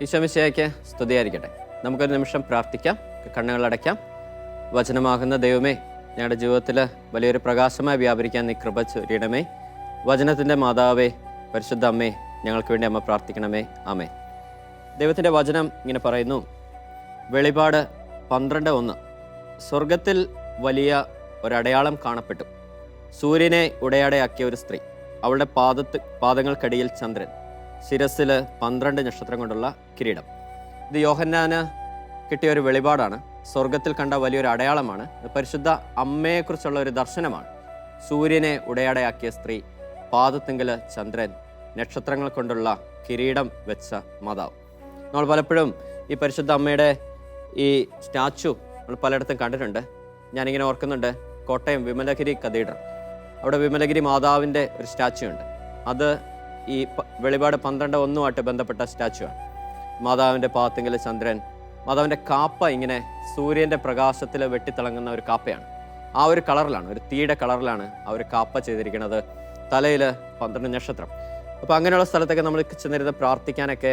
ഈശോ മിശിഹായ്ക്ക് സ്തുതിയായിരിക്കട്ടെ. നമുക്കൊരു നിമിഷം പ്രാർത്ഥിക്കാം, കണ്ണുകളടയ്ക്കാം. വചനമാകുന്ന ദൈവമേ, ഞങ്ങളുടെ ജീവിതത്തിൽ വലിയൊരു പ്രകാശമായി വ്യാപരിക്കാൻ നീ കൃപ ചൊരിയണമേ. വചനത്തിൻ്റെ മാതാവേ, പരിശുദ്ധ അമ്മേ, ഞങ്ങൾക്ക് വേണ്ടി അമ്മ പ്രാർത്ഥിക്കണമേ. ആമേൻ. ദൈവത്തിൻ്റെ വചനം ഇങ്ങനെ പറയുന്നു, വെളിപാട് 12:1, സ്വർഗത്തിൽ വലിയ ഒരടയാളം കാണപ്പെട്ടു. സൂര്യനെ ഉടയാടയാക്കിയ ഒരു സ്ത്രീ, അവളുടെ പാദങ്ങൾക്കടിയിൽ ചന്ദ്രൻ, ശിരസിൽ 12 നക്ഷത്രം കൊണ്ടുള്ള കിരീടം. ഇത് യോഹന്നാന് കിട്ടിയ ഒരു വെളിപാടാണ്. സ്വർഗത്തിൽ കണ്ട വലിയൊരു അടയാളമാണ്. പരിശുദ്ധ അമ്മയെക്കുറിച്ചുള്ള ഒരു ദർശനമാണ്. സൂര്യനെ ഉടയാടയാക്കിയ സ്ത്രീ, പാദത്തിങ്കൽ ചന്ദ്രൻ, നക്ഷത്രങ്ങൾ കൊണ്ടുള്ള കിരീടം വെച്ച മാതാവ്. നമ്മൾ പലപ്പോഴും ഈ പരിശുദ്ധ അമ്മയുടെ ഈ സ്റ്റാച്ചു നമ്മൾ പലയിടത്തും കണ്ടിട്ടുണ്ട്. ഞാനിങ്ങനെ ഓർക്കുന്നുണ്ട്, കോട്ടയം വിമലഗിരി കത്തീഡ്രൽ, അവിടെ വിമലഗിരി മാതാവിൻ്റെ ഒരു സ്റ്റാച്ചു ഉണ്ട്. അത് ഈ വെളിപാട് 12:1 ബന്ധപ്പെട്ട സ്റ്റാച്ചു ആണ്. മാതാവിൻ്റെ പാദത്തിങ്കൽ ചന്ദ്രൻ, മാതാവിൻ്റെ കാപ്പ ഇങ്ങനെ സൂര്യൻ്റെ പ്രകാശത്തിൽ വെട്ടിത്തിളങ്ങുന്ന ഒരു കാപ്പയാണ്. ആ ഒരു കളറിലാണ്, ഒരു തീയുടെ കളറിലാണ് ആ ഒരു കാപ്പ ചെയ്തിരിക്കുന്നത്. തലയിൽ 12 നക്ഷത്രം. അപ്പോൾ അങ്ങനെയുള്ള സ്ഥലത്തൊക്കെ നമ്മൾ ചെന്നിരുന്ന് പ്രാർത്ഥിക്കാനൊക്കെ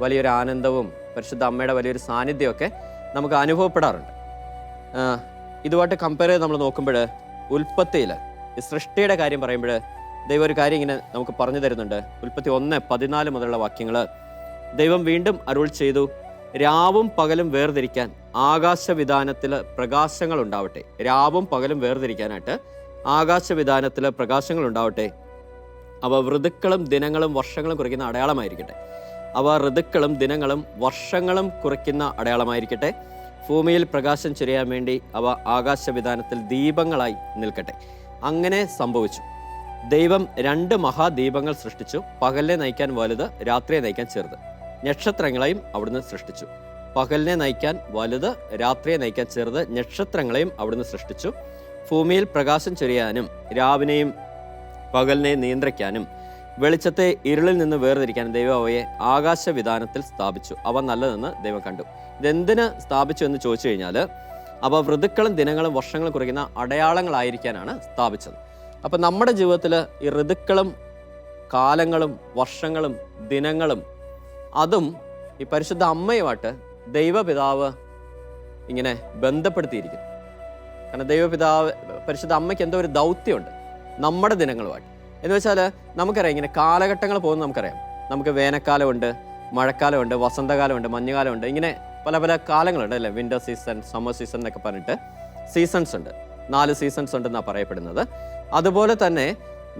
വലിയൊരു ആനന്ദവും പരിശുദ്ധ അമ്മയുടെ വലിയൊരു സാന്നിധ്യമൊക്കെ നമുക്ക് അനുഭവപ്പെടാറുണ്ട്. ഇതുമായിട്ട് കമ്പയർ ചെയ്ത് നമ്മൾ നോക്കുമ്പോൾ ഉൽപ്പത്തിയിൽ ഈ സൃഷ്ടിയുടെ കാര്യം പറയുമ്പോൾ ദൈവം ഒരു കാര്യം ഇങ്ങനെ നമുക്ക് പറഞ്ഞു തരുന്നുണ്ട്. ഉൽപ്പത്തി 1:14 മുതലുള്ള വാക്യങ്ങൾ, ദൈവം വീണ്ടും അരുൾ ചെയ്തു, രാവും പകലും വേർതിരിക്കാൻ ആകാശവിധാനത്തിൽ പ്രകാശങ്ങൾ ഉണ്ടാവട്ടെ. രാവും പകലും വേർതിരിക്കാനായിട്ട് ആകാശവിധാനത്തിൽ പ്രകാശങ്ങൾ ഉണ്ടാവട്ടെ. അവ ഋതുക്കളും ദിനങ്ങളും വർഷങ്ങളും കുറിക്കുന്ന അടയാളമായിരിക്കട്ടെ. അവ ഋതുക്കളും ദിനങ്ങളും വർഷങ്ങളും കുറിക്കുന്ന അടയാളമായിരിക്കട്ടെ. ഭൂമിയിൽ പ്രകാശം ചൊരിയാൻ വേണ്ടി അവ ആകാശവിധാനത്തിൽ ദീപങ്ങളായി നിൽക്കട്ടെ. അങ്ങനെ സംഭവിച്ചു. ദൈവം 2 മഹാദീപങ്ങൾ സൃഷ്ടിച്ചു. പകലിനെ നയിക്കാൻ വലുത്, രാത്രിയെ നയിക്കാൻ ചെറുത്. നക്ഷത്രങ്ങളെയും അവിടുന്ന് സൃഷ്ടിച്ചു. പകലിനെ നയിക്കാൻ വലുത്, രാത്രിയെ നയിക്കാൻ ചെറുത് നക്ഷത്രങ്ങളെയും അവിടുന്ന് സൃഷ്ടിച്ചു. ഭൂമിയിൽ പ്രകാശം ചൊരിയാനും രാവിനെയും പകലിനെ നിയന്ത്രിക്കാനും വെളിച്ചത്തെ ഇരുളിൽ നിന്ന് വേർതിരിക്കാനും ദൈവം അവയെ ആകാശവിധാനത്തിൽ സ്ഥാപിച്ചു. അവ നല്ലതെന്ന് ദൈവം കണ്ടു. ഇതെന്തിന് സ്ഥാപിച്ചു എന്ന് ചോദിച്ചു കഴിഞ്ഞാൽ, അവ ഋതുക്കളും ദിനങ്ങളും വർഷങ്ങളും കുറിക്കുന്ന അടയാളങ്ങളായിരിക്കാനാണ് സ്ഥാപിച്ചത്. അപ്പം നമ്മുടെ ജീവിതത്തിൽ ഈ ഋതുക്കളും കാലങ്ങളും വർഷങ്ങളും ദിനങ്ങളും അതും ഈ പരിശുദ്ധ അമ്മയുമായിട്ട് ദൈവപിതാവ് ഇങ്ങനെ ബന്ധപ്പെടുത്തിയിരിക്കുന്നു. കാരണം ദൈവപിതാവ് പരിശുദ്ധ അമ്മയ്ക്ക് എന്തോ ഒരു ദൗത്യമുണ്ട് നമ്മുടെ ദിനങ്ങളുമായിട്ട്. എന്ന് വെച്ചാൽ നമുക്കറിയാം, ഇങ്ങനെ കാലഘട്ടങ്ങൾ പോകുന്നത് നമുക്കറിയാം. നമുക്ക് വേനൽക്കാലമുണ്ട്, മഴക്കാലമുണ്ട്, വസന്തകാലമുണ്ട്, മഞ്ഞുകാലമുണ്ട്, ഇങ്ങനെ പല പല കാലങ്ങളുണ്ട് അല്ലേ. വിൻ്റർ സീസൺ, സമ്മർ സീസൺ എന്നൊക്കെ പറഞ്ഞിട്ട് സീസൺസ് ഉണ്ട്. 4 സീസൺസ് ഉണ്ടെന്നാണ് പറയപ്പെടുന്നത്. അതുപോലെ തന്നെ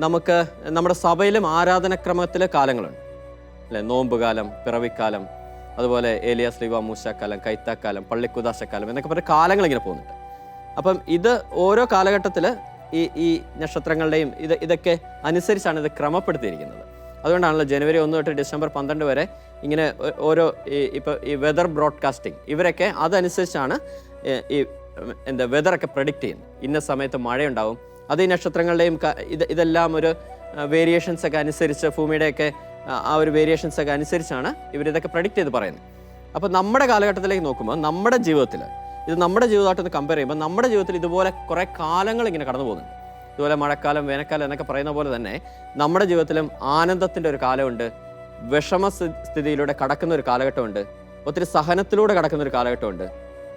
നമുക്ക് നമ്മുടെ സഭയിലും ആരാധനക്രമത്തിലെ കാലങ്ങളുണ്ട് അല്ലേ. നോമ്പുകാലം, പിറവിക്കാലം, അതുപോലെ ഏലിയാ സ്ലീവ മൂശാക്കാലം, കൈത്താക്കാലം, പള്ളിക്കുദാശക്കാലം എന്നൊക്കെ പറഞ്ഞ കാലങ്ങൾ ഇങ്ങനെ പോകുന്നുണ്ട്. അപ്പം ഇത് ഓരോ കാലഘട്ടത്തിൽ ഈ നക്ഷത്രങ്ങളുടെയും ഇതൊക്കെ അനുസരിച്ചാണ് ഇത് ക്രമപ്പെടുത്തിയിരിക്കുന്നത്. അതുകൊണ്ടാണല്ലോ ജനുവരി 1 തൊട്ട് ഡിസംബർ 12 വരെ ഇങ്ങനെ ഓരോ ഇപ്പോൾ ഈ വെതർ ബ്രോഡ്കാസ്റ്റിംഗ് ഇവരൊക്കെ അതനുസരിച്ചാണ് ഈ വെതറൊക്കെ പ്രഡിക്റ്റ് ചെയ്യുന്നത്. ഇന്ന സമയത്ത് മഴയുണ്ടാവും. അത് ഈ നക്ഷത്രങ്ങളുടെയും ഇതെല്ലാം ഒരു വേരിയേഷൻസ് ഒക്കെ അനുസരിച്ച്, ഭൂമിയുടെയൊക്കെ ആ ഒരു വേരിയേഷൻസ് ഒക്കെ അനുസരിച്ചാണ് ഇവരിതൊക്കെ പ്രഡിക്റ്റ് ചെയ്ത് പറയുന്നത്. അപ്പോൾ നമ്മുടെ കാലഘട്ടത്തിലേക്ക് നോക്കുമ്പോൾ നമ്മുടെ ജീവിതത്തിൽ ഇത് നമ്മുടെ ജീവിതമായിട്ടൊന്ന് കമ്പയർ ചെയ്യുമ്പോൾ നമ്മുടെ ജീവിതത്തിൽ ഇതുപോലെ കുറേ കാലങ്ങൾ ഇങ്ങനെ കടന്നു പോകുന്നുണ്ട്. ഇതുപോലെ മഴക്കാലം, വേനൽക്കാലം എന്നൊക്കെ പറയുന്ന പോലെ തന്നെ നമ്മുടെ ജീവിതത്തിലും ആനന്ദത്തിൻ്റെ ഒരു കാലമുണ്ട്, വിഷമ സ്ഥിതിയിലൂടെ കടക്കുന്ന ഒരു കാലഘട്ടമുണ്ട്, ഒത്തിരി സഹനത്തിലൂടെ കടക്കുന്ന ഒരു കാലഘട്ടമുണ്ട്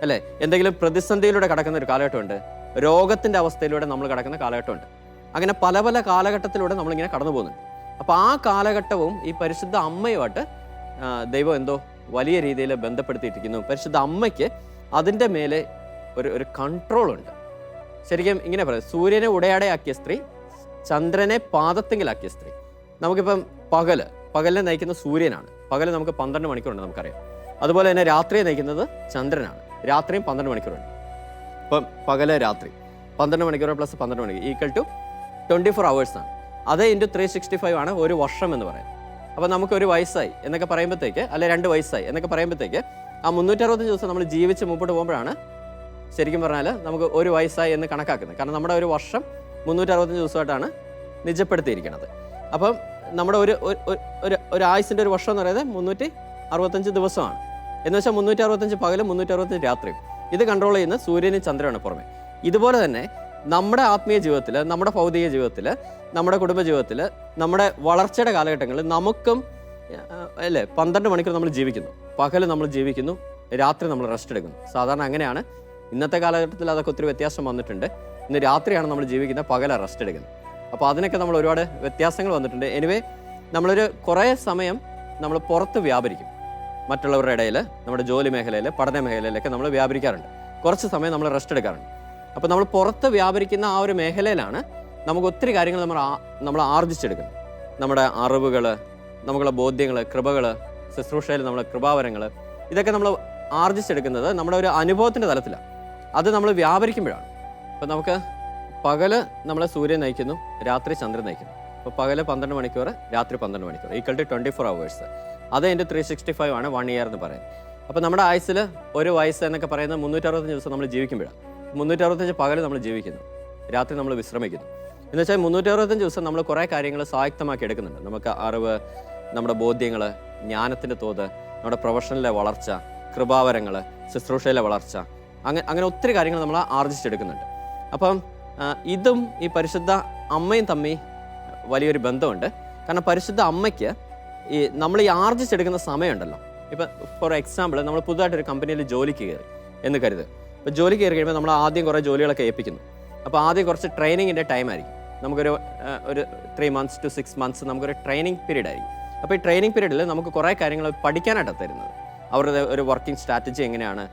അല്ലേ. എന്തെങ്കിലും പ്രതിസന്ധിയിലൂടെ കടക്കുന്ന ഒരു കാലഘട്ടമുണ്ട്, രോഗത്തിൻ്റെ അവസ്ഥയിലൂടെ നമ്മൾ കടക്കുന്ന കാലഘട്ടമുണ്ട്. അങ്ങനെ പല പല കാലഘട്ടത്തിലൂടെ നമ്മളിങ്ങനെ കടന്നു പോകുന്നുണ്ട്. അപ്പോൾ ആ കാലഘട്ടവും ഈ പരിശുദ്ധ അമ്മയുമായിട്ട് ദൈവം എന്തോ വലിയ രീതിയിൽ ബന്ധപ്പെടുത്തിയിട്ടിരിക്കുന്നു. പരിശുദ്ധ അമ്മയ്ക്ക് അതിൻ്റെ മേലെ ഒരു കൺട്രോളുണ്ട്. ശരിക്കും ഇങ്ങനെ പറയാം, സൂര്യനെ ഉടയാടയാക്കിയ സ്ത്രീ, ചന്ദ്രനെ പാദത്തിങ്കിലാക്കിയ സ്ത്രീ. നമുക്കിപ്പം പകലിനെ നയിക്കുന്ന സൂര്യനാണ്. പകൽ നമുക്ക് 12 മണിക്കൂറുണ്ട് നമുക്കറിയാം. അതുപോലെ തന്നെ രാത്രിയെ നയിക്കുന്നത് ചന്ദ്രനാണ്. രാത്രിയും 12 മണിക്കൂറുണ്ട്. ഇപ്പം പകല് രാത്രി 12 മണിക്കൂർ പ്ലസ് 12 മണിക്കൂർ ഈക്വൽ ടു 24 hours ആണ്. അത് ഇൻറ്റു 365 ആണ് ഒരു വർഷം എന്ന് പറയുന്നത്. അപ്പോൾ നമുക്ക് ഒരു വയസ്സായി എന്നൊക്കെ പറയുമ്പോഴത്തേക്ക്, അല്ലെ 2 വയസ്സായി എന്നൊക്കെ പറയുമ്പോഴത്തേക്ക്, ആ 365 ദിവസം നമ്മൾ ജീവിച്ച് മുമ്പോട്ട് പോകുമ്പോഴാണ് ശരിക്കും പറഞ്ഞാൽ നമുക്ക് ഒരു വയസ്സായി എന്ന് കണക്കാക്കുന്നത്. കാരണം നമ്മുടെ ഒരു വർഷം 365 ദിവസമായിട്ടാണ് നിജപ്പെടുത്തിയിരിക്കുന്നത്. അപ്പം നമ്മുടെ ഒരു ആയുസിൻ്റെ ഒരു വർഷം എന്ന് പറയുന്നത് 365 ദിവസമാണ്. എന്ന് വെച്ചാൽ 365 പകലും 365 രാത്രിയും. ഇത് കൺട്രോൾ ചെയ്യുന്ന സൂര്യനും ചന്ദ്രനാണ് പുറമെ. ഇതുപോലെ തന്നെ നമ്മുടെ ആത്മീയ ജീവിതത്തിൽ, നമ്മുടെ ഭൗതിക ജീവിതത്തിൽ, നമ്മുടെ കുടുംബ ജീവിതത്തിൽ, നമ്മുടെ വളർച്ചയുടെ കാലഘട്ടങ്ങളിൽ നമുക്കും അല്ലേ 12 മണിക്കൂർ നമ്മൾ ജീവിക്കുന്നു. പകൽ നമ്മൾ ജീവിക്കുന്നു, രാത്രി നമ്മൾ റെസ്റ്റ് എടുക്കുന്നു. സാധാരണ അങ്ങനെയാണ്. ഇന്നത്തെ കാലഘട്ടത്തിൽ അതൊക്കെ ഒത്തിരി വ്യത്യാസം വന്നിട്ടുണ്ട്. ഇന്ന് രാത്രിയാണ് നമ്മൾ ജീവിക്കുന്നത്, പകലാണ് റെസ്റ്റ് എടുക്കുന്നത്. അപ്പോൾ അതിനൊക്കെ നമ്മൾ ഒരുപാട് വ്യത്യാസങ്ങൾ വന്നിട്ടുണ്ട്. എനിവേ നമ്മളൊരു കുറേ സമയം നമ്മൾ പുറത്ത് വ്യാപരിക്കും. മറ്റുള്ളവരുടെ ഇടയിൽ, നമ്മുടെ ജോലി മേഖലയിൽ, പഠന മേഖലയിലൊക്കെ നമ്മൾ വ്യാപരിക്കാറുണ്ട്. കുറച്ച് സമയം നമ്മൾ റെസ്റ്റ് എടുക്കാറുണ്ട്. അപ്പോൾ നമ്മൾ പുറത്ത് വ്യാപരിക്കുന്ന ആ ഒരു മേഖലയിലാണ് നമുക്ക് ഒത്തിരി കാര്യങ്ങൾ നമ്മൾ ആർജിച്ചെടുക്കുന്നത്. നമ്മുടെ അറിവുകൾ, നമ്മുടെ ബോധ്യങ്ങൾ, കൃപകൾ, ശുശ്രൂഷയിൽ നമ്മളെ കൃപാവരങ്ങൾ, ഇതൊക്കെ നമ്മൾ ആർജിച്ചെടുക്കുന്നത് നമ്മുടെ ഒരു അനുഭവത്തിൻ്റെ തലത്തിലാണ്. അത് നമ്മൾ വ്യാപരിക്കുമ്പോഴാണ്. അപ്പോൾ നമുക്ക് പകല് നമ്മളെ സൂര്യൻ നയിക്കുന്നു, രാത്രി ചന്ദ്രൻ നയിക്കുന്നു. അപ്പോൾ പകല് 12 മണിക്കൂർ, രാത്രി 12 മണിക്കൂർ, ഈക്വൽ ടു 24 hours. അത് എൻ്റെ 365 ആണ് 1 year എന്ന് പറയുന്നത്. അപ്പോൾ നമ്മുടെ ആയുസ്സിൽ ഒരു വയസ്സ് എന്നൊക്കെ പറയുന്നത് 365 ദിവസം നമ്മൾ ജീവിക്കുമ്പോഴാണ്. 365 പകൽ നമ്മൾ ജീവിക്കുന്നു, രാത്രി നമ്മൾ വിശ്രമിക്കുന്നു. എന്ന് വെച്ചാൽ 365 ദിവസം നമ്മൾ കുറേ കാര്യങ്ങൾ സ്വായത്തമാക്കി എടുക്കുന്നുണ്ട്. നമുക്ക് അറിവ്, നമ്മുടെ ബോധ്യങ്ങൾ, ജ്ഞാനത്തിൻ്റെ തോത്, നമ്മുടെ പ്രൊഫഷനിലെ വളർച്ച, കൃപാവരങ്ങൾ, ശുശ്രൂഷയിലെ വളർച്ച, അങ്ങനെ ഒത്തിരി കാര്യങ്ങൾ നമ്മൾ ആർജിച്ചെടുക്കുന്നുണ്ട്. അപ്പം ഇതും ഈ പരിശുദ്ധ അമ്മയും തമ്മിൽ വലിയൊരു ബന്ധമുണ്ട്. കാരണം പരിശുദ്ധ അമ്മയ്ക്ക് നമ്മൾ ഈ ആർജിച്ചെടുക്കുന്ന സമയമുണ്ടല്ലോ. ഇപ്പം ഫോർ എക്സാമ്പിൾ, നമ്മൾ പുതുതായിട്ടൊരു കമ്പനിയിൽ ജോലിക്ക് കയറി എന്ന് കരുത്. അപ്പോൾ ജോലി കയറി കഴിയുമ്പോൾ നമ്മൾ ആദ്യം കുറേ ജോലികളൊക്കെ ഏൽപ്പിക്കുന്നു. അപ്പോൾ ആദ്യം കുറച്ച് ട്രെയിനിങ്ങിൻ്റെ ടൈം ആയിരിക്കും. നമുക്കൊരു 3 months to 6 months നമുക്കൊരു ട്രെയിനിങ് പീരീഡ് ആയിരിക്കും. അപ്പോൾ ഈ ട്രെയിനിങ് പീരീഡിൽ നമുക്ക് കുറേ കാര്യങ്ങൾ പഠിക്കാനായിട്ടാണ് തരുന്നത്. അവരുടെ ഒരു വർക്കിംഗ് സ്ട്രാറ്റജി എങ്ങനെയാണ്,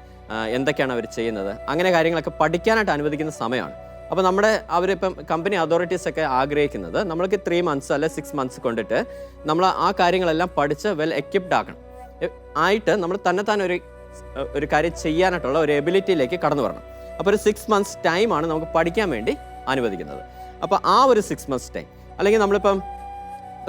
എന്തൊക്കെയാണ് അവർ ചെയ്യുന്നത്, അങ്ങനെ കാര്യങ്ങളൊക്കെ പഠിക്കാനായിട്ട് അനുവദിക്കുന്ന സമയമാണ്. അപ്പോൾ അവരിപ്പം കമ്പനി അതോറിറ്റീസൊക്കെ ആഗ്രഹിക്കുന്നത് നമ്മൾക്ക് 3 months അല്ലെ 6 months കൊണ്ടിട്ട് നമ്മൾ ആ കാര്യങ്ങളെല്ലാം പഠിച്ച് വെൽ എക്വിപ്ഡ് ആയിട്ട് നമ്മൾ തന്നെത്താൻ ഒരു കാര്യം ചെയ്യാനായിട്ടുള്ള ഒരു എബിലിറ്റിയിലേക്ക് കടന്നു വരണം. അപ്പോൾ ഒരു 6 months ടൈമാണ് നമുക്ക് പഠിക്കാൻ വേണ്ടി അനുവദിക്കുന്നത്. അപ്പോൾ ആ ഒരു 6 months ടൈം, അല്ലെങ്കിൽ നമ്മളിപ്പം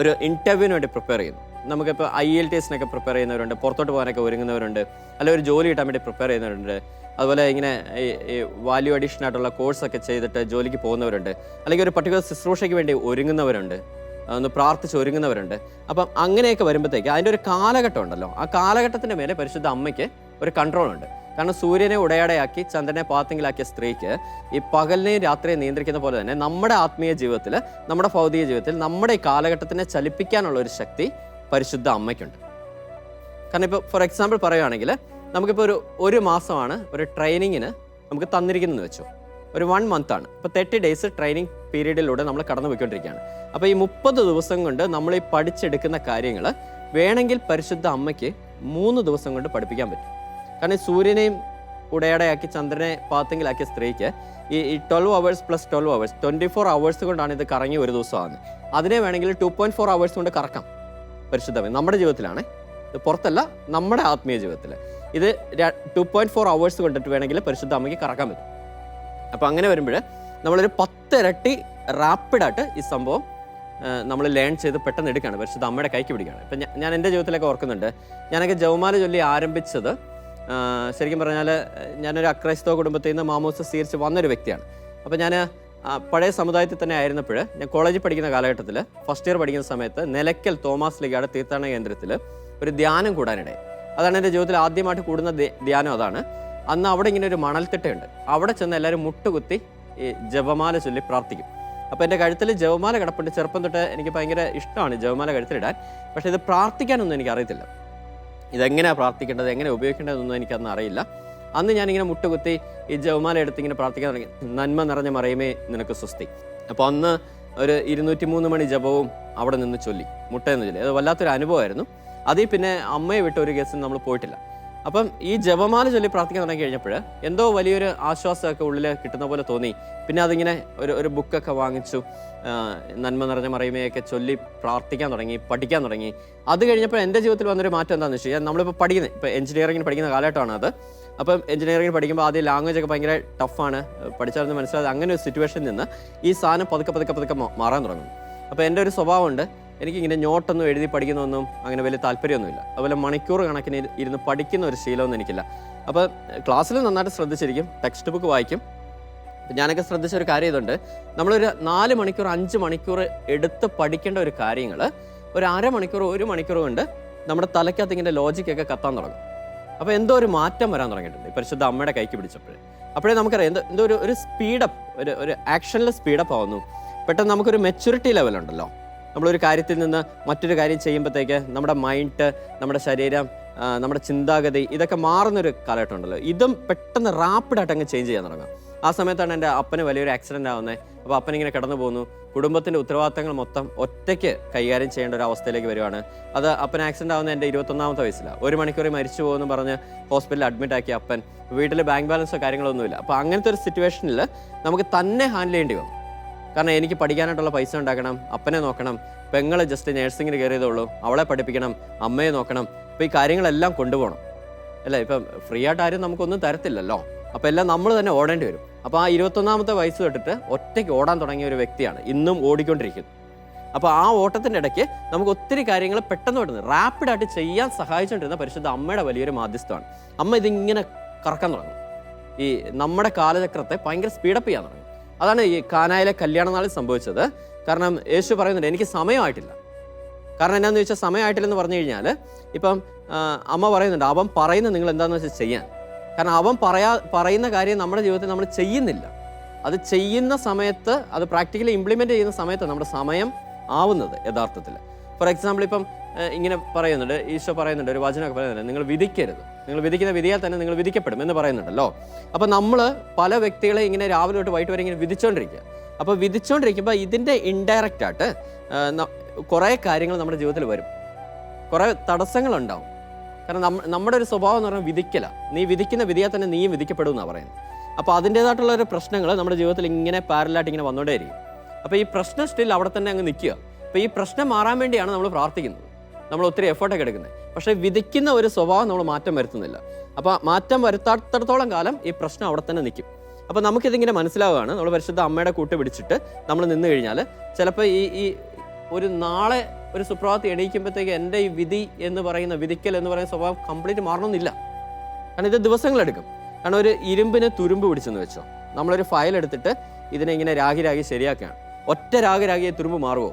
ഒരു ഇൻ്റർവ്യൂവിന് വേണ്ടി പ്രിപ്പയർ ചെയ്യുന്നു. നമുക്കിപ്പോൾ IELTS പ്രിപ്പയർ ചെയ്യുന്നവരുണ്ട്, പുറത്തോട്ട് പോകാനൊക്കെ ഒരുങ്ങുന്നവരുണ്ട്, അല്ലെങ്കിൽ ഒരു ജോലി കിട്ടാൻ വേണ്ടി പ്രിപ്പയർ ചെയ്യുന്നവരുണ്ട്. അതുപോലെ ഇങ്ങനെ ഈ വാല്യൂ അഡീഷൻ ആയിട്ടുള്ള കോഴ്സൊക്കെ ചെയ്തിട്ട് ജോലിക്ക് പോകുന്നവരുണ്ട്, അല്ലെങ്കിൽ ഒരു പർട്ടിക്കുലർ ശുശ്രൂഷയ്ക്ക് വേണ്ടി ഒരുങ്ങുന്നവരുണ്ട്, ഒന്ന് പ്രാർത്ഥിച്ച് ഒരുങ്ങുന്നവരുണ്ട്. അപ്പം അങ്ങനെയൊക്കെ വരുമ്പോഴത്തേക്ക് അതിൻ്റെ ഒരു കാലഘട്ടം ഉണ്ടല്ലോ. ആ കാലഘട്ടത്തിൻ്റെ മേലെ പരിശുദ്ധ അമ്മയ്ക്ക് ഒരു കൺട്രോൾ ഉണ്ട്. കാരണം സൂര്യനെ ഉടയാടയാക്കി ചന്ദ്രനെ പാത്തിങ്കിലാക്കിയ സ്ത്രീക്ക് ഈ പകലിനെയും രാത്രിയെ നിയന്ത്രിക്കുന്ന പോലെ തന്നെ നമ്മുടെ ആത്മീയ ജീവിതത്തിൽ, നമ്മുടെ ഭൗതിക ജീവിതത്തിൽ നമ്മുടെ ഈ കാലഘട്ടത്തിനെ ചലിപ്പിക്കാനുള്ള ഒരു ശക്തി പരിശുദ്ധ അമ്മയ്ക്കുണ്ട്. കാരണം ഇപ്പോൾ ഫോർ എക്സാമ്പിൾ പറയുകയാണെങ്കിൽ, നമുക്കിപ്പോൾ ഒരു മാസമാണ് ഒരു ട്രെയിനിങ്ങിന് നമുക്ക് തന്നിരിക്കുന്നതെന്ന് വെച്ചോ. ഒരു 1 month ആണ്. ഇപ്പോൾ 30 days ട്രെയിനിങ് പീരീഡിലൂടെ നമ്മൾ കടന്നു പോയിക്കൊണ്ടിരിക്കുകയാണ്. അപ്പോൾ ഈ 30 ദിവസം കൊണ്ട് നമ്മൾ ഈ പഠിച്ചെടുക്കുന്ന കാര്യങ്ങൾ വേണമെങ്കിൽ പരിശുദ്ധ അമ്മയ്ക്ക് 3 ദിവസം കൊണ്ട് പഠിപ്പിക്കാൻ പറ്റും. കാരണം ഈ സൂര്യനെയും ഉടയടയാക്കി ചന്ദ്രനെ പാത്തെങ്കിലാക്കിയ സ്ത്രീക്ക് ഈ 12 hours + 12 hours 24 hours കൊണ്ടാണ് ഇത് കറങ്ങി ഒരു ദിവസം ആകുന്നത്. അതിനെ വേണമെങ്കിൽ 2.4 hours കൊണ്ട് കറക്കാം പരിശുദ്ധമേ. നമ്മുടെ ജീവിതത്തിലാണ്, ഇത് പുറത്തല്ല, നമ്മുടെ ആത്മീയ ജീവിതത്തിൽ ഇത് 2.4 hours കൊണ്ടിട്ട് വേണമെങ്കിൽ പരിശുദ്ധ അമ്മയ്ക്ക് കറക്കാൻ പറ്റും. അപ്പോൾ അങ്ങനെ വരുമ്പോൾ നമ്മളൊരു 10 ഇരട്ടി റാപ്പിഡായിട്ട് ഈ സംഭവം നമ്മൾ ലേൺ ചെയ്ത് പെട്ടെന്ന് എടുക്കുകയാണ്, പരിശുദ്ധ അമ്മയുടെ കൈക്ക് പിടിക്കുകയാണ്. ഇപ്പം ഞാൻ എൻ്റെ ജീവിതത്തിലൊക്കെ ഓർക്കുന്നുണ്ട്, ഞാനൊക്കെ ജപമാല ചൊല്ലി ആരംഭിച്ചത് ശരിക്കും പറഞ്ഞാൽ ഞാനൊരു അക്രൈസ്തവ കുടുംബത്തിൽ നിന്ന് മാമോസ സ്വീകരിച്ച് വന്നൊരു വ്യക്തിയാണ്. അപ്പോൾ ഞാൻ പഴയ സമുദായത്തിൽ തന്നെ ആയിരുന്നപ്പോൾ ഞാൻ കോളേജിൽ പഠിക്കുന്ന കാലഘട്ടത്തിൽ ഫസ്റ്റ് ഇയർ പഠിക്കുന്ന സമയത്ത് നിലയ്ക്കൽ തോമസ് ലീഗയുടെ തീർത്ഥാടന കേന്ദ്രത്തിൽ ഒരു ധ്യാനം കൂടാനിടയായി. അതാണ് എൻ്റെ ജീവിതത്തിൽ ആദ്യമായിട്ട് കൂടുന്ന ധ്യാനം അതാണ്. അന്ന് അവിടെ ഇങ്ങനെ ഒരു മണൽത്തിട്ടയുണ്ട്. അവിടെ ചെന്ന് എല്ലാവരും മുട്ടുകുത്തി ഈ ജപമാല ചൊല്ലി പ്രാർത്ഥിക്കും. അപ്പോൾ എൻ്റെ കഴുത്തിൽ ജപമാല കിടപ്പുണ്ട്. ചെറുപ്പം തൊട്ട് എനിക്ക് ഭയങ്കര ഇഷ്ടമാണ് ജപമാല കഴുത്തിലിടാൻ. പക്ഷേ ഇത് പ്രാർത്ഥിക്കാനൊന്നും എനിക്ക് അറിയത്തില്ല. ഇതെങ്ങനെയാണ് പ്രാർത്ഥിക്കേണ്ടത്, എങ്ങനെ ഉപയോഗിക്കേണ്ടതെന്നൊന്നും എനിക്കന്ന് അറിയില്ല. അന്ന് ഞാനിങ്ങനെ മുട്ടുകുത്തി ഈ ജപമാല എടുത്ത് ഇങ്ങനെ പ്രാർത്ഥിക്കാൻ തുടങ്ങി. നന്മ നിറഞ്ഞ മറിയമേ നിനക്ക് സ്വസ്തി. അപ്പോൾ അന്ന് ഒരു 203 മണി ജപവും അവിടെ നിന്ന് ചൊല്ലി, മുട്ടയെന്ന് ചൊല്ലി. അത് വല്ലാത്തൊരു അനുഭവമായിരുന്നു. അതിൽ പിന്നെ അമ്മയെ വിട്ട് ഒരു കേസിന് നമ്മൾ പോയിട്ടില്ല. അപ്പം ഈ ജപമാല ചൊല്ലി പ്രാർത്ഥിക്കാൻ തുടങ്ങി കഴിഞ്ഞപ്പോൾ എന്തോ വലിയൊരു ആശ്വാസമൊക്കെ ഉള്ളിൽ കിട്ടുന്ന പോലെ തോന്നി. പിന്നെ അതിങ്ങനെ ഒരു ബുക്കൊക്കെ വാങ്ങിച്ചു, നന്മ നിറഞ്ഞ മറിയമയൊക്കെ ചൊല്ലി പ്രാർത്ഥിക്കാൻ തുടങ്ങി, പഠിക്കാൻ തുടങ്ങി. അത് കഴിഞ്ഞപ്പോൾ എൻ്റെ ജീവിതത്തിൽ വന്നൊരു മാറ്റം എന്താണെന്ന് വെച്ച് കഴിഞ്ഞാൽ, നമ്മളിപ്പോൾ പഠിക്കുന്നത്, ഇപ്പോൾ എഞ്ചിനീയറിംഗിന് പഠിക്കുന്ന കാലഘട്ടമാണ് അത്. അപ്പം എഞ്ചിനീയറിംഗിന് പഠിക്കുമ്പോൾ ആദ്യം ലാംഗ്വേജ് ഒക്കെ ഭയങ്കര ടഫാണ്, പഠിച്ചാൽ മനസ്സിലായത്. അങ്ങനെ ഒരു സിറ്റുവേഷനിൽ നിന്ന് ഈ സാധനം പതുക്കെ മാറാൻ തുടങ്ങും. അപ്പോൾ എൻ്റെ ഒരു സ്വഭാവമുണ്ട്, എനിക്കിങ്ങനെ നോട്ടൊന്നും എഴുതി പഠിക്കുന്നതൊന്നും അങ്ങനെ വലിയ താല്പര്യമൊന്നുമില്ല. അതുപോലെ മണിക്കൂർ കണക്കിന് ഇരുന്ന് പഠിക്കുന്ന ഒരു ശീലമൊന്നും എനിക്കില്ല. അപ്പോൾ ക്ലാസ്സിൽ നന്നായിട്ട് ശ്രദ്ധിച്ചിരിക്കും, ടെക്സ്റ്റ് ബുക്ക് വായിക്കും. ഞാനൊക്കെ ശ്രദ്ധിച്ച ഒരു കാര്യം ഇതുണ്ട്, നമ്മളൊരു 4 മണിക്കൂർ 5 മണിക്കൂർ എടുത്ത് പഠിക്കേണ്ട ഒരു കാര്യങ്ങൾ ഒരു അരമണിക്കൂർ 1 മണിക്കൂർ കൊണ്ട് നമ്മുടെ തലയ്ക്കകത്ത് ഇങ്ങനെ ലോജിക്കൊക്കെ കത്താൻ തുടങ്ങും. അപ്പോൾ എന്തോ ഒരു മാറ്റം വരാൻ തുടങ്ങിയിട്ടുണ്ട് ഈ പരിശുദ്ധ അമ്മയുടെ കൈക്ക് പിടിച്ചപ്പോൾ. അപ്പോഴേ നമുക്കറിയാം എന്തോ ഒരു സ്പീഡപ്പ്, ഒരു ആക്ഷനിൽ സ്പീഡപ്പ് ആവുന്നു. പെട്ടെന്ന് നമുക്കൊരു മെച്യൂരിറ്റി ലെവലുണ്ടല്ലോ. നമ്മളൊരു കാര്യത്തിൽ നിന്ന് മറ്റൊരു കാര്യം ചെയ്യുമ്പോഴത്തേക്ക് നമ്മുടെ മൈൻഡ്, നമ്മുടെ ശരീരം, നമ്മുടെ ചിന്താഗതി ഇതൊക്കെ മാറുന്നൊരു കാലഘട്ടം ഉണ്ടല്ലോ. ഇതും പെട്ടെന്ന് റാപ്പിഡായിട്ട് അങ്ങ് ചേഞ്ച് ചെയ്യാൻ തുടങ്ങും. ആ സമയത്താണ് എൻ്റെ അപ്പന് വലിയൊരു ആക്സിഡൻ്റ് ആവുന്നത്. അപ്പോൾ അപ്പനിങ്ങനെ കടന്നു പോകുന്നു. കുടുംബത്തിൻ്റെ ഉത്തരവാദിത്തങ്ങൾ മൊത്തം ഒറ്റയ്ക്ക് കൈകാര്യം ചെയ്യേണ്ട ഒരു അവസ്ഥയിലേക്ക് വരുവാണ്. അത് അപ്പൻ ആക്സിഡൻ്റ് ആവുന്നത് എൻ്റെ 21ാമത്തെ വയസ്സിലാണ്. 1 മണിക്കൂറിൽ മരിച്ചു പോകുമെന്ന് പറഞ്ഞ് ഹോസ്പിറ്റലിൽ അഡ്മിറ്റ് ആക്കിയ അപ്പൻ, വീട്ടിൽ ബാങ്ക് ബാലൻസോ കാര്യങ്ങളൊന്നുമില്ല. അപ്പോൾ അങ്ങനത്തെ ഒരു സിറ്റുവേഷനിൽ നമുക്ക് തന്നെ ഹാൻഡിൽ ചെയ്യേണ്ടി വന്നു. കാരണം എനിക്ക് പഠിക്കാനായിട്ടുള്ള പൈസ ഉണ്ടാക്കണം, അപ്പനെ നോക്കണം, പെങ്ങളെ ജസ്റ്റ് നേഴ്സിങ്ങിന് കയറിയതുള്ളൂ, അവളെ പഠിപ്പിക്കണം, അമ്മയെ നോക്കണം. അപ്പോൾ ഈ കാര്യങ്ങളെല്ലാം കൊണ്ടുപോകണം അല്ലേ. ഇപ്പം ഫ്രീ ആയിട്ട് ആരും നമുക്കൊന്നും തരത്തില്ലല്ലോ. അപ്പോൾ എല്ലാം നമ്മൾ തന്നെ ഓടേണ്ടി വരും. അപ്പോൾ ആ 21ാമത്തെ വയസ്സ് തൊട്ടിട്ട് ഒറ്റയ്ക്ക് ഓടാൻ തുടങ്ങിയ ഒരു വ്യക്തിയാണ് ഇന്നും ഓടിക്കൊണ്ടിരിക്കുന്നത്. അപ്പോൾ ആ ഓട്ടത്തിൻ്റെ ഇടയ്ക്ക് നമുക്ക് ഒത്തിരി കാര്യങ്ങൾ പെട്ടെന്ന് റാപ്പിഡായിട്ട് ചെയ്യാൻ സഹായിച്ചുകൊണ്ടിരുന്ന പരിശുദ്ധ അമ്മയുടെ വലിയൊരു മാധ്യസ്ഥമാണ്. അമ്മ ഇതിങ്ങനെ കറക്കാൻ തുടങ്ങും. ഈ നമ്മുടെ കാലചക്രത്തെ ഭയങ്കര സ്പീഡപ്പ് ചെയ്യാൻ തുടങ്ങും. അതാണ് ഈ കാനായിലെ കല്യാണ നാളിൽ സംഭവിച്ചത്. കാരണം യേശു പറയുന്നുണ്ട് എനിക്ക് സമയമായിട്ടില്ല. കാരണം എന്നാന്ന് ചോദിച്ചാൽ സമയമായിട്ടില്ലെന്ന് പറഞ്ഞു കഴിഞ്ഞാൽ ഇപ്പം അമ്മ പറയുന്നുണ്ട് അവൻ പറയുന്ന നിങ്ങൾ എന്താണെന്ന് വെച്ചാൽ ചെയ്യാൻ. കാരണം അവൻ പറയുന്ന കാര്യം നമ്മുടെ ജീവിതത്തിൽ നമ്മൾ ചെയ്യുന്നില്ല. അത് ചെയ്യുന്ന സമയത്ത്, അത് പ്രാക്ടിക്കലി ഇംപ്ലിമെൻ്റ് ചെയ്യുന്ന സമയത്ത് നമ്മുടെ സമയം ആവുന്നത് യഥാർത്ഥത്തിൽ. ഫോർ എക്സാമ്പിൾ ഇപ്പം ഇങ്ങനെ പറയുന്നുണ്ട്, ഈശോ പറയുന്നുണ്ട്, ഒരു വചനമൊക്കെ പറയുന്നുണ്ട്, നിങ്ങൾ വിധിക്കരുത്, നിങ്ങൾ വിധിക്കുന്ന വിധിയാൽ തന്നെ നിങ്ങൾ വിധിക്കപ്പെടും എന്ന് പറയുന്നുണ്ടല്ലോ. അപ്പോൾ നമ്മൾ പല വ്യക്തികളെ ഇങ്ങനെ രാവിലെ തൊട്ട് വൈകിട്ട് വരെ ഇങ്ങനെ വിധിച്ചുകൊണ്ടിരിക്കുക. അപ്പോൾ വിധിച്ചുകൊണ്ടിരിക്കുമ്പോൾ ഇതിൻ്റെ ഇൻഡയറക്റ്റായിട്ട് കുറേ കാര്യങ്ങൾ നമ്മുടെ ജീവിതത്തിൽ വരും, കുറേ തടസ്സങ്ങളുണ്ടാവും. കാരണം നമ്മുടെ ഒരു സ്വഭാവം എന്ന് പറഞ്ഞാൽ വിധിക്കല. നീ വിധിക്കുന്ന വിധിയാൽ തന്നെ നീയും വിധിക്കപ്പെടും എന്നാണ് പറയുന്നത്. അപ്പോൾ അതിൻ്റേതായിട്ടുള്ള ഒരു പ്രശ്നങ്ങൾ നമ്മുടെ ജീവിതത്തിൽ ഇങ്ങനെ പാരലായിട്ട് ഇങ്ങനെ വന്നുകൊണ്ടേയിരിക്കും. അപ്പോൾ ഈ പ്രശ്നം സ്റ്റിൽ അവിടെ തന്നെ അങ്ങ് നിൽക്കുക. അപ്പോൾ ഈ പ്രശ്നം മാറാൻ വേണ്ടിയാണ് നമ്മൾ പ്രാർത്ഥിക്കുന്നത്, നമ്മൾ ഒത്തിരി എഫേർട്ടൊക്കെ എടുക്കുന്നത്. പക്ഷേ വിധിക്കുന്ന ഒരു സ്വഭാവം നമ്മൾ മാറ്റം വരുത്തുന്നില്ല. അപ്പോൾ മാറ്റം വരുത്താത്തിടത്തോളം കാലം ഈ പ്രശ്നം അവിടെ തന്നെ നിൽക്കും. അപ്പോൾ നമുക്കിതിങ്ങനെ മനസ്സിലാവുകയാണ്, നമ്മൾ പരിശുദ്ധ അമ്മയുടെ കൂട്ട് പിടിച്ചിട്ട് നമ്മൾ നിന്ന് കഴിഞ്ഞാൽ ചിലപ്പോൾ ഈ ഒരു നാളെ ഒരു സുപ്രഭാതത്തിൽ എണീക്കുമ്പോഴത്തേക്ക് എൻ്റെ ഈ വിധി എന്ന് പറയുന്ന, വിധിക്കൽ എന്ന് പറയുന്ന സ്വഭാവം കംപ്ലീറ്റ് മാറണമെന്നില്ല. കാരണം ഇത് ദിവസങ്ങളെടുക്കും. കാരണം ഒരു ഇരുമ്പിന് തുരുമ്പ് പിടിച്ചെന്ന് വെച്ചോ, നമ്മളൊരു ഫയൽ എടുത്തിട്ട് ഇതിനെ ഇങ്ങനെ രാഗി ശരിയാക്കുകയാണ്. ഒറ്റ രാഗിയെ തുരുമ്പ് മാറുമോ?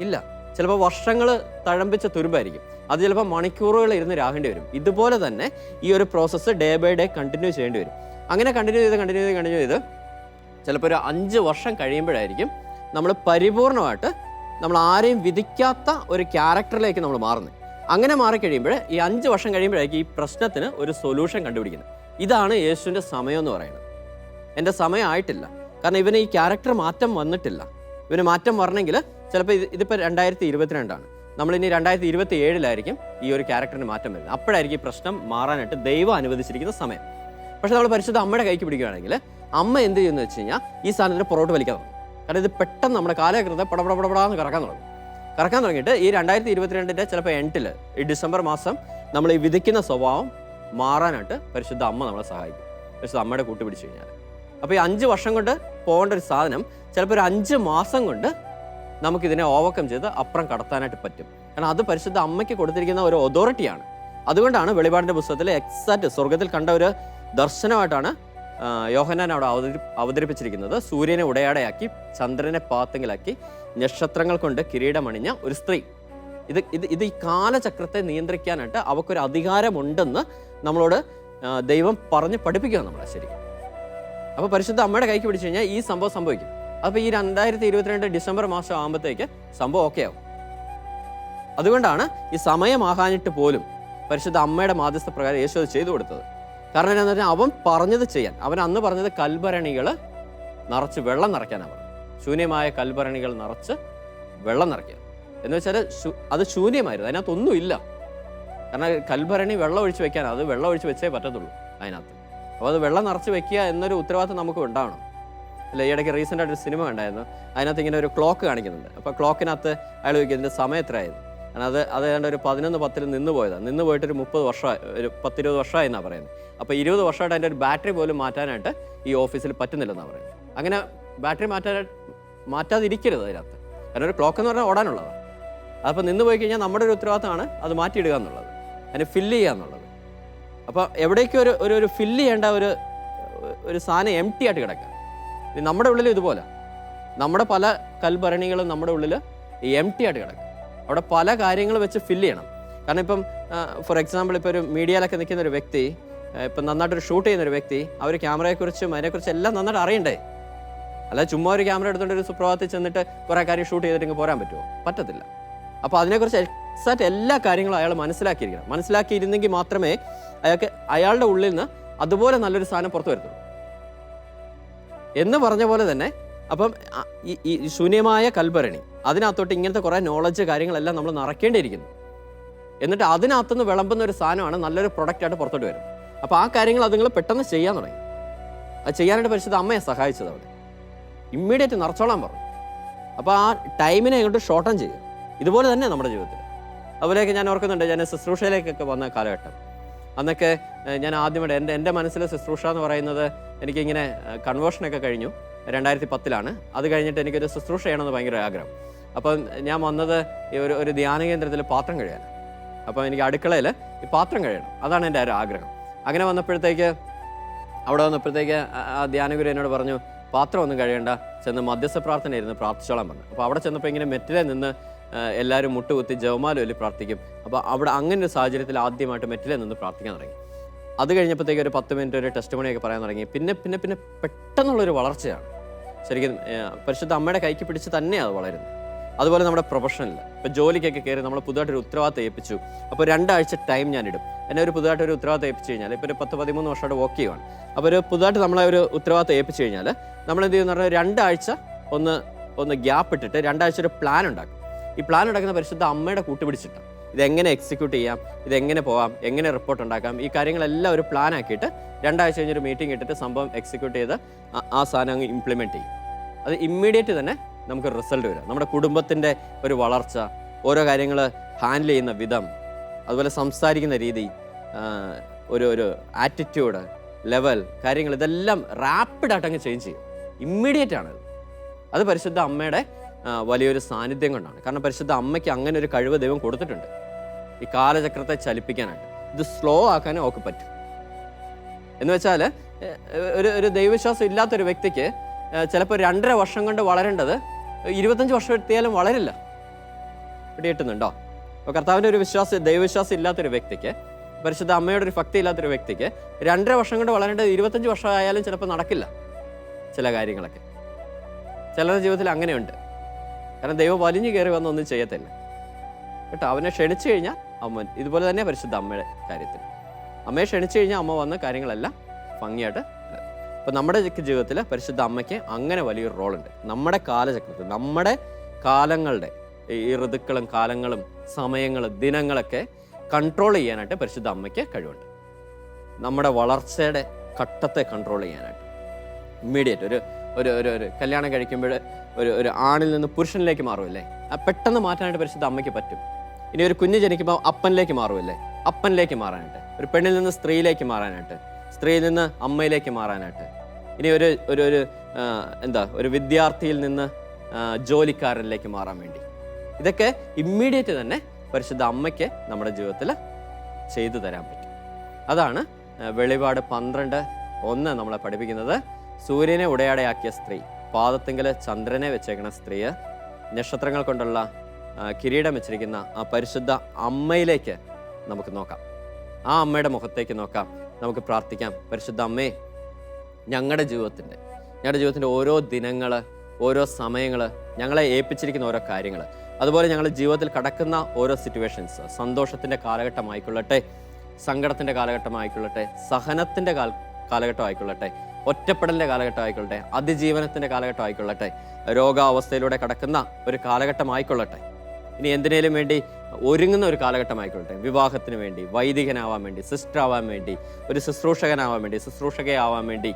ഇല്ല. ചിലപ്പോൾ വർഷങ്ങൾ തഴമ്പിച്ച തുരുമ്പായിരിക്കും. അത് ചിലപ്പോൾ മണിക്കൂറുകൾ ഇരുന്ന് രാകേണ്ടി വരും. ഇതുപോലെ തന്നെ ഈ ഒരു process day by day continue ചെയ്യേണ്ടി വരും. അങ്ങനെ കണ്ടിന്യൂ ചെയ്ത് ചിലപ്പോൾ ഒരു 5 വർഷം കഴിയുമ്പോഴായിരിക്കും നമ്മൾ പരിപൂർണമായിട്ട് നമ്മൾ ആരെയും വിധിക്കാത്ത ഒരു ക്യാരക്ടറിലേക്ക് നമ്മൾ മാറുന്നത്. അങ്ങനെ മാറിക്കഴിയുമ്പോൾ ഈ 5 വർഷം കഴിയുമ്പോഴായിരിക്കും ഈ പ്രശ്നത്തിന് ഒരു സൊല്യൂഷൻ കണ്ടുപിടിക്കുന്നത്. ഇതാണ് യേശുവിൻ്റെ സമയം എന്ന് പറയുന്നത്. എൻ്റെ സമയം ആയിട്ടില്ല. കാരണം ഇവന് ഈ ക്യാരക്ടർ മാറ്റം വന്നിട്ടില്ല. ഇവന് മാറ്റം വരണമെങ്കിൽ ചിലപ്പോൾ ഇതിപ്പോൾ 2022ആണ്, നമ്മളിനി 2027 ഈ ഒരു ക്യാരക്ടറിന് മാറ്റം വരുന്നത്. അപ്പോഴായിരിക്കും ഈ പ്രശ്നം മാറാനായിട്ട് ദൈവം അനുവദിച്ചിരിക്കുന്ന സമയം. പക്ഷെ നമ്മൾ പരിശുദ്ധ അമ്മയുടെ കൈക്ക് പിടിക്കുകയാണെങ്കിൽ അമ്മ എന്ത് ചെയ്യുമെന്ന് വെച്ച് കഴിഞ്ഞാൽ ഈ സാധനത്തിന് പുറകോട്ട് വലിക്കാൻ തുടങ്ങും. കാരണം ഇത് പെട്ടെന്ന് നമ്മുടെ കാലഘട്ടത്തെ പടപടപടപടാന്ന് കറക്കാൻ തുടങ്ങിയിട്ട് ഈ 2022 ചിലപ്പോൾ എൻഡിൽ ഈ ഡിസംബർ മാസം നമ്മൾ ഈ വിധിക്കുന്ന സ്വഭാവം മാറാനായിട്ട് പരിശുദ്ധ അമ്മ നമ്മളെ സഹായിക്കും, പരിശുദ്ധ അമ്മയുടെ കൂട്ട് പിടിച്ചു കഴിഞ്ഞാൽ. അപ്പോൾ ഈ 5 വർഷം കൊണ്ട് പോകേണ്ട ഒരു സാധനം ചിലപ്പോൾ ഒരു 5 മാസം കൊണ്ട് നമുക്കിതിനെ ഓവർകം ചെയ്ത് അപ്പുറം കടത്താനായിട്ട് പറ്റും. കാരണം അത് പരിശുദ്ധ അമ്മയ്ക്ക് കൊടുത്തിരിക്കുന്ന ഒരു അതോറിറ്റിയാണ്. അതുകൊണ്ടാണ് വെളിപാടിൻ്റെ പുസ്തകത്തിൽ എക്സാക്റ്റ് സ്വർഗത്തിൽ കണ്ട ഒരു ദർശനമായിട്ടാണ് യോഹന്നാൻ അവിടെ അവതരിപ്പിച്ചിരിക്കുന്നത്. സൂര്യനെ ഉടയാടയാക്കി, ചന്ദ്രനെ പാത്തെങ്കിലാക്കി, നക്ഷത്രങ്ങൾ കൊണ്ട് കിരീടമണിഞ്ഞ ഒരു സ്ത്രീ. ഇത് ഈ കാലചക്രത്തെ നിയന്ത്രിക്കാനായിട്ട് അവക്കൊരു അധികാരമുണ്ടെന്ന് നമ്മളോട് ദൈവം പറഞ്ഞ് പഠിപ്പിക്കുക നമ്മളെ ശരിക്കും. അപ്പോൾ പരിശുദ്ധ അമ്മയുടെ കൈക്ക് പിടിച്ചു കഴിഞ്ഞാൽ ഈ സംഭവം സംഭവിക്കും. അപ്പോൾ ഈ 2022 ഡിസംബർ മാസം ആകുമ്പോഴത്തേക്ക് സംഭവം ഓക്കെ ആവും. അതുകൊണ്ടാണ് ഈ സമയമാകാനിട്ട് പോലും പരിശുദ്ധ അമ്മയുടെ മാധ്യസ്ഥ പ്രകാരം യേശു അത് ചെയ്തു കൊടുത്തത്. കാരണം എന്താണെന്ന് പറഞ്ഞാൽ അവൻ പറഞ്ഞത് ചെയ്യാൻ. അവൻ അന്ന് പറഞ്ഞത് കൽഭരണികൾ നിറച്ച് വെള്ളം നിറയ്ക്കാനാണ് പറഞ്ഞത്. ശൂന്യമായ കൽഭരണികൾ നിറച്ച് വെള്ളം നിറയ്ക്കുക എന്ന് വെച്ചാൽ അത് ശൂന്യമായിരുന്നു, അതിനകത്തൊന്നുമില്ല. കാരണം കൽഭരണി വെള്ളം ഒഴിച്ച് വെക്കാൻ, അത് വെള്ളം ഒഴിച്ച് വെച്ചേ പറ്റത്തുള്ളൂ അതിനകത്ത്. അപ്പോൾ അത് വെള്ളം നിറച്ച് വെക്കുക എന്നൊരു ഉത്തരവാദിത്വം നമുക്ക് ഉണ്ടാവണം. അല്ല, ഈ ഇടയ്ക്ക് റീസെൻ്റായിട്ട് ഒരു സിനിമ ഉണ്ടായിരുന്നു, അതിനകത്ത് ഇങ്ങനെ ഒരു ക്ലോക്ക് കാണിക്കുന്നുണ്ട്. അപ്പോൾ ക്ലോക്കിനകത്ത് അയാൾ ചോദിക്കുക ഇതിൻ്റെ സമയം എത്രയായിരുന്നു. കാരണം അത് ഏതാണ്ട് ഒരു 11:10 നിന്ന് പോയതാണ്. നിന്ന് പോയിട്ട് ഒരു 30 വർഷമായി, ഒരു 10-20 വർഷമായി എന്നാണ് പറയുന്നത്. അപ്പോൾ 20 വർഷമായിട്ട് അതിൻ്റെ ഒരു ബാറ്ററി പോലും മാറ്റാനായിട്ട് ഈ ഓഫീസിൽ പറ്റുന്നില്ലെന്നാണ് പറയുന്നത്. അങ്ങനെ ബാറ്ററി മാറ്റാതിരിക്കരുത് അതിനകത്ത്. കാരണം ഒരു ക്ലോക്ക് എന്ന് പറഞ്ഞാൽ ഓടാനുള്ളതാണ്. അപ്പോൾ നിന്ന് പോയി കഴിഞ്ഞാൽ നമ്മുടെ ഒരു ഉത്തരവാദിത്തമാണ് അത് മാറ്റിയിടുക എന്നുള്ളത്, അതിനെ ഫില്ല് ചെയ്യുക എന്നുള്ളത്. അപ്പോൾ എവിടേക്കും ഒരു ഫില്ല് ചെയ്യേണ്ട ഒരു സാധനം എം ടി ആയിട്ട് കിടക്കുക. നമ്മുടെ ഉള്ളിൽ ഇതുപോലെ നമ്മുടെ പല കൽഭരണികളും നമ്മുടെ ഉള്ളിൽ എം ടി ആയിട്ട് കിടക്കുക. അവിടെ പല കാര്യങ്ങൾ വെച്ച് ഫില്ല് ചെയ്യണം. കാരണം ഇപ്പം ഫോർ എക്സാമ്പിൾ ഇപ്പോൾ ഒരു മീഡിയയിലൊക്കെ നിൽക്കുന്ന ഒരു വ്യക്തി, ഇപ്പം നന്നായിട്ടൊരു ഷൂട്ട് ചെയ്യുന്നൊരു വ്യക്തി, അവർ ക്യാമറയെക്കുറിച്ചും അതിനെക്കുറിച്ച് എല്ലാം നന്നായിട്ട് അറിയണ്ടേ. അല്ല ചുമ്മാ ഒരു ക്യാമറ എടുത്തുകൊണ്ട് ഒരു സുപ്രഭാതത്തിൽ ചെന്നിട്ട് കുറേ കാര്യം ഷൂട്ട് ചെയ്തിട്ട് പോരാൻ പറ്റുമോ? പറ്റത്തില്ല. അപ്പോൾ അതിനെക്കുറിച്ച് എക്സാക്റ്റ് എല്ലാ കാര്യങ്ങളും അയാൾ മനസ്സിലാക്കിയിരിക്കണം. മനസ്സിലാക്കിയിരുന്നെങ്കിൽ മാത്രമേ അയാളുടെ ഉള്ളിൽ നിന്ന് അതുപോലെ നല്ലൊരു സാധനം പുറത്തു വരത്തുള്ളൂ എന്ന് പറഞ്ഞ പോലെ തന്നെ. അപ്പം ഈ ശൂന്യമായ കൽഭരണി, അതിനകത്തോട്ട് ഇങ്ങനത്തെ കുറേ നോളജ് കാര്യങ്ങളെല്ലാം നമ്മൾ നിറയ്ക്കേണ്ടിയിരിക്കുന്നു. എന്നിട്ട് അതിനകത്തുനിന്ന് വിളമ്പുന്ന ഒരു സാധനമാണ് നല്ലൊരു പ്രൊഡക്റ്റായിട്ട് പുറത്തോട്ട് വരും. അപ്പോൾ ആ കാര്യങ്ങൾ അതുങ്ങൾ പെട്ടെന്ന് ചെയ്യാൻ തുടങ്ങി. അത് ചെയ്യാനായിട്ട് പരിശുദ്ധ അമ്മയെ സഹായിച്ചത് അവിടെ ഇമ്മീഡിയറ്റ് നിറച്ചോളാൻ പറഞ്ഞു. അപ്പോൾ ആ ടൈമിനെ അങ്ങോട്ട് ഷോർട്ടൻ ചെയ്യുക. ഇതുപോലെ തന്നെ നമ്മുടെ ജീവിതത്തിൽ. അതുപോലെയൊക്കെ ഞാൻ ഓർക്കുന്നുണ്ട്, ഞാൻ ശുശ്രൂഷയിലേക്കൊക്കെ വന്ന കാലഘട്ടം. അന്നൊക്കെ ഞാൻ ആദ്യമായിട്ട് എൻ്റെ മനസ്സിലെ ശുശ്രൂഷ എന്ന് പറയുന്നത്, എനിക്കിങ്ങനെ കൺവേർഷനൊക്കെ കഴിഞ്ഞു 2010. അത് കഴിഞ്ഞിട്ട് എനിക്കൊരു ശുശ്രൂഷ ചെയ്യണമെന്ന് ഭയങ്കര ആഗ്രഹം. അപ്പം ഞാൻ വന്നത് ഒരു ധ്യാന കേന്ദ്രത്തിൽ പാത്രം കഴിയാൻ. അപ്പം എനിക്ക് അടുക്കളയിൽ ഈ പാത്രം കഴിയണം, അതാണ് എൻ്റെ ഒരു ആഗ്രഹം. അങ്ങനെ അവിടെ വന്നപ്പോഴത്തേക്ക് ആ ധ്യാനഗുരു എന്നോട് പറഞ്ഞു, പാത്രം ഒന്നും കഴിയണ്ട, ചെന്ന് മധ്യസ്ഥ പ്രാർത്ഥന ഇരുന്ന് പ്രാർത്ഥിച്ചോളാൻ പറഞ്ഞു. അപ്പോൾ അവിടെ ചെന്നപ്പോൾ ഇങ്ങനെ മെറ്റിലെ നിന്ന് എല്ലാവരും മുട്ടുകുത്തി ജവമാല ചൊല്ലി പ്രാർത്ഥിക്കും. അപ്പോൾ അവിടെ അങ്ങനെ ഒരു സാഹചര്യത്തിൽ ആദ്യമായിട്ട് മെറ്റിലെ നിന്ന് പ്രാർത്ഥിക്കാൻ തുടങ്ങി. അത് കഴിഞ്ഞപ്പോഴത്തേക്ക് ഒരു 10 മിനിറ്റ് ഒരു ടെസ്റ്റ് മണിയൊക്കെ പറയാൻ തുടങ്ങി. പിന്നെ പെട്ടെന്നുള്ളൊരു വളർച്ചയാണ്. ശരിക്കും പരിശുദ്ധ അമ്മയുടെ കൈക്ക് പിടിച്ച് തന്നെയാണ് അത് വളരുന്നത്. അതുപോലെ നമ്മുടെ പ്രൊഫഷനിൽ ഇപ്പോൾ ജോലിക്കൊക്കെ കയറി നമ്മൾ പുതുതായിട്ടൊരു ഉത്തരവാദിത്തം ഏൽപ്പിച്ചു. അപ്പോൾ 2 ആഴ്ച ടൈം ഞാനിടും. എന്നെ ഒരു പുതുതായിട്ടൊരു ഉത്തരവാദിത്തം ഏൽപ്പിച്ചു കഴിഞ്ഞാൽ, ഇപ്പോൾ ഒരു 10-13 വർഷമായിട്ട് വർക്ക് ചെയ്യുവാണ്. അപ്പോൾ ഒരു പുതുതായിട്ട് നമ്മളെ ഒരു ഉത്തരവാദിത്തം ഏൽപ്പിച്ചു കഴിഞ്ഞാൽ നമ്മൾ എന്ത് ചെയ്യുന്ന പറഞ്ഞാൽ 2 ആഴ്ച ഒന്ന് ഗ്യാപ്പ് ഇട്ടിട്ട് 2 ആഴ്ച ഒരു പ്ലാൻ ഉണ്ടാക്കും. ഈ പ്ലാൻ ഉണ്ടാക്കുന്ന പരിശുദ്ധ അമ്മയുടെ കൂട്ടുപിടിച്ചിട്ടാണ്. ഇതെങ്ങനെ എക്സിക്യൂട്ട് ചെയ്യാം, ഇതെങ്ങനെ പോകാം, എങ്ങനെ റിപ്പോർട്ട് ഉണ്ടാക്കാം, ഈ കാര്യങ്ങളെല്ലാം ഒരു പ്ലാൻ ആക്കിയിട്ട് 2 ആഴ്ച കഴിഞ്ഞൊരു മീറ്റിംഗ് ഇട്ടിട്ട് സംഭവം എക്സിക്യൂട്ട് ചെയ്ത് ആ സാധനം അങ്ങ് ഇംപ്ലിമെൻറ്റ് ചെയ്യും. അത് ഇമ്മീഡിയറ്റ് തന്നെ നമുക്ക് റിസൾട്ട് വരും. നമ്മുടെ കുടുംബത്തിൻ്റെ ഒരു വളർച്ച, ഓരോ കാര്യങ്ങൾ ഹാൻഡിൽ ചെയ്യുന്ന വിധം, അതുപോലെ സംസാരിക്കുന്ന രീതി, ഒരു ആറ്റിറ്റ്യൂഡ് ലെവൽ, കാര്യങ്ങൾ ഇതെല്ലാം റാപ്പിഡായിട്ട് അങ്ങ് ചേഞ്ച് ചെയ്യും. ഇമ്മീഡിയറ്റ് ആണ്. അത് പരിശുദ്ധ അമ്മയുടെ വലിയൊരു സാന്നിധ്യം കൊണ്ടാണ്. കാരണം പരിശുദ്ധ അമ്മയ്ക്ക് അങ്ങനെ ഒരു കഴിവ് ദൈവം കൊടുത്തിട്ടുണ്ട്, ഈ കാലചക്രത്തെ ചലിപ്പിക്കാനായിട്ട്. ഇത് സ്ലോ ആക്കാനും ഒക്കെ പറ്റും. എന്ന് വെച്ചാൽ ഒരു ദൈവവിശ്വാസം ഇല്ലാത്തൊരു വ്യക്തിക്ക് ചിലപ്പോൾ 2.5 വർഷം കൊണ്ട് വളരേണ്ടത് 25 വർഷം എത്തിയാലും വളരില്ല. പിടികിട്ടുന്നുണ്ടോ? അപ്പോൾ കർത്താവിൻ്റെ ഒരു ദൈവവിശ്വാസം ഇല്ലാത്തൊരു വ്യക്തിക്ക്, പരിശുദ്ധ അമ്മയുടെ ഒരു ഭക്തി ഇല്ലാത്തൊരു വ്യക്തിക്ക് 2.5 വർഷം കൊണ്ട് വളരേണ്ടത് 25 വർഷം ആയാലും ചിലപ്പോൾ നടക്കില്ല ചില കാര്യങ്ങളൊക്കെ. ചിലരുടെ ജീവിതത്തിൽ അങ്ങനെയുണ്ട്. കാരണം ദൈവം വലിഞ്ഞു കയറി വന്ന് ഒന്നും ചെയ്യത്തില്ല കേട്ടോ. അവനെ ക്ഷണിച്ചു കഴിഞ്ഞാൽ അമ്മ, ഇതുപോലെ തന്നെ പരിശുദ്ധ അമ്മയുടെ കാര്യത്തിൽ അമ്മയെ ക്ഷണിച്ചു കഴിഞ്ഞാൽ അമ്മ വന്ന് കാര്യങ്ങളെല്ലാം ഭംഗിയായിട്ട്. അപ്പോൾ നമ്മുടെ ജീവിതത്തിൽ പരിശുദ്ധ അമ്മയ്ക്ക് അങ്ങനെ വലിയൊരു റോളുണ്ട്. നമ്മുടെ കാലചക്രത്തിൽ, നമ്മുടെ കാലങ്ങളുടെ ഈ ഋതുക്കളും കാലങ്ങളും സമയങ്ങളും ദിനങ്ങളൊക്കെ കൺട്രോൾ ചെയ്യാനായിട്ട് പരിശുദ്ധ അമ്മയ്ക്ക് കഴിവുണ്ട്. നമ്മുടെ വളർച്ചയുടെ ഘട്ടത്തെ കൺട്രോൾ ചെയ്യാനായിട്ട് ഇമ്മീഡിയറ്റ് ഒരു കല്യാണം കഴിക്കുമ്പോൾ ഒരു ആണിൽ നിന്ന് പുരുഷനിലേക്ക് മാറുമല്ലേ, പെട്ടെന്ന് മാറ്റാനായിട്ട് പരിശുദ്ധ അമ്മയ്ക്ക് പറ്റും. ഇനി ഒരു കുഞ്ഞ് ജനിക്കുമ്പോൾ അപ്പനിലേക്ക് മാറുമല്ലേ, അപ്പനിലേക്ക് മാറാനായിട്ട്. ഒരു പെണ്ണിൽ നിന്ന് സ്ത്രീയിലേക്ക് മാറാനായിട്ട്, സ്ത്രീയിൽ നിന്ന് അമ്മയിലേക്ക് മാറാനായിട്ട്. ഇനി ഒരു വിദ്യാർത്ഥിയിൽ നിന്ന് ജോലിക്കാരനിലേക്ക് മാറാൻ വേണ്ടി. ഇതൊക്കെ ഇമ്മീഡിയറ്റ് തന്നെ പരിശുദ്ധ അമ്മയ്ക്ക് നമ്മുടെ ജീവിതത്തിൽ ചെയ്തു തരാൻ പറ്റും. അതാണ് വെളിപാട് 12:1 നമ്മളെ പഠിപ്പിക്കുന്നത്. സൂര്യനെ ഉടയാടയാക്കിയ സ്ത്രീ, പാദത്തിങ്കൽ ചന്ദ്രനെ വെച്ചേക്കണ സ്ത്രീ, നക്ഷത്രങ്ങൾ കൊണ്ടുള്ള കിരീടം വെച്ചിരിക്കുന്ന ആ പരിശുദ്ധ അമ്മയിലേക്ക് നമുക്ക് നോക്കാം. ആ അമ്മയുടെ മുഖത്തേക്ക് നോക്കാം, നമുക്ക് പ്രാർത്ഥിക്കാം. പരിശുദ്ധ അമ്മേ, ഞങ്ങളുടെ ജീവിതത്തിൻ്റെ ഓരോ ദിനങ്ങൾ, ഓരോ സമയങ്ങൾ, ഞങ്ങളെ ഏൽപ്പിച്ചിരിക്കുന്ന ഓരോ കാര്യങ്ങൾ, അതുപോലെ ഞങ്ങളുടെ ജീവിതത്തിൽ കടക്കുന്ന ഓരോ സിറ്റുവേഷൻസ്, സന്തോഷത്തിൻ്റെ കാലഘട്ടമായിക്കൊള്ളട്ടെ, സങ്കടത്തിൻ്റെ കാലഘട്ടമായിക്കൊള്ളട്ടെ, സഹനത്തിൻ്റെ കാലഘട്ടമായിക്കൊള്ളട്ടെ, ഒറ്റപ്പെടലിൻ്റെ കാലഘട്ടമായിക്കൊള്ളട്ടെ, അതിജീവനത്തിൻ്റെ കാലഘട്ടമായിക്കൊള്ളട്ടെ, രോഗാവസ്ഥയിലൂടെ കടക്കുന്ന ഒരു കാലഘട്ടമായിക്കൊള്ളട്ടെ, ഇനി എന്തിനേലും വേണ്ടി ഒരുങ്ങുന്ന ഒരു കാലഘട്ടമായിക്കൊള്ളട്ടെ, വിവാഹത്തിന് വേണ്ടി, വൈദികനാവാൻ വേണ്ടി, സിസ്റ്റർ ആവാൻ വേണ്ടി, ഒരു ശുശ്രൂഷകനാവാൻ വേണ്ടി, ശുശ്രൂഷകയാവാൻ വേണ്ടി,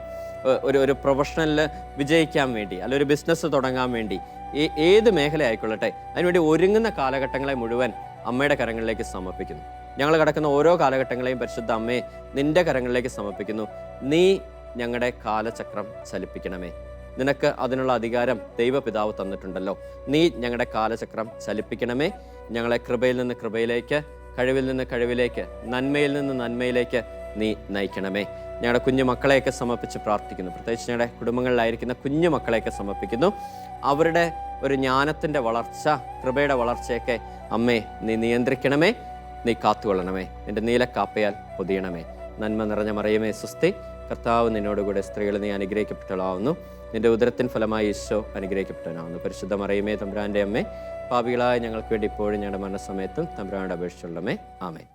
ഒരു പ്രൊഫഷണലിൽ വിജയിക്കാൻ വേണ്ടി, അല്ല ഒരു ബിസിനസ് തുടങ്ങാൻ വേണ്ടി, ഏത് മേഖല ആയിക്കൊള്ളട്ടെ, അതിനുവേണ്ടി ഒരുങ്ങുന്ന കാലഘട്ടങ്ങളെ മുഴുവൻ അമ്മയുടെ കരങ്ങളിലേക്ക് സമർപ്പിക്കുന്നു. ഞങ്ങൾ കടക്കുന്ന ഓരോ കാലഘട്ടങ്ങളെയും പരിശുദ്ധ അമ്മയെ നിന്റെ കരങ്ങളിലേക്ക് സമർപ്പിക്കുന്നു. നീ ഞങ്ങളുടെ കാലചക്രം ചലിപ്പിക്കണമേ. നിനക്ക് അതിനുള്ള അധികാരം ദൈവപിതാവ് തന്നിട്ടുണ്ടല്ലോ. നീ ഞങ്ങളുടെ കാലചക്രം ചലിപ്പിക്കണമേ. ഞങ്ങളെ കൃപയിൽ നിന്ന് കൃപയിലേക്ക്, കഴിവിൽ നിന്ന് കഴിവിലേക്ക്, നന്മയിൽ നിന്ന് നന്മയിലേക്ക് നീ നയിക്കണമേ. ഞങ്ങളുടെ കുഞ്ഞു മക്കളെയൊക്കെ സമർപ്പിച്ച് പ്രാർത്ഥിക്കുന്നു. പ്രത്യേകിച്ച് ഞങ്ങളുടെ കുടുംബങ്ങളിലായിരിക്കുന്ന കുഞ്ഞു മക്കളെയൊക്കെ സമർപ്പിക്കുന്നു. അവരുടെ ഒരു ജ്ഞാനത്തിൻ്റെ വളർച്ച, കൃപയുടെ വളർച്ചയൊക്കെ അമ്മേ നീ നിയന്ത്രിക്കണമേ, നീ കാത്തുകൊള്ളണമേ. നിന്റെ നീലക്കാപ്പയാൽ പൊതിയണമേ. നന്മ നിറഞ്ഞ മറിയമേ സ്വസ്തി, കർത്താവ് നിന്നോടുകൂടെ സ്ത്രീകൾ നീ അനുഗ്രഹിക്കപ്പെട്ടവളാവുന്നു. നിന്റെ ഉദരത്തിൻ ഫലമായി ഈശോ അനുഗ്രഹിക്കപ്പെട്ടവനാവുന്നു. പരിശുദ്ധ മറിയമേ തമ്പുരാൻ്റെ അമ്മേ, പാപികളായ ഞങ്ങൾക്ക് വേണ്ടി ഇപ്പോഴും ഞങ്ങളുടെ മരണസമയത്തും തമ്പുരാനോട് അപേക്ഷിച്ചുള്ളമേ. ആമേൻ.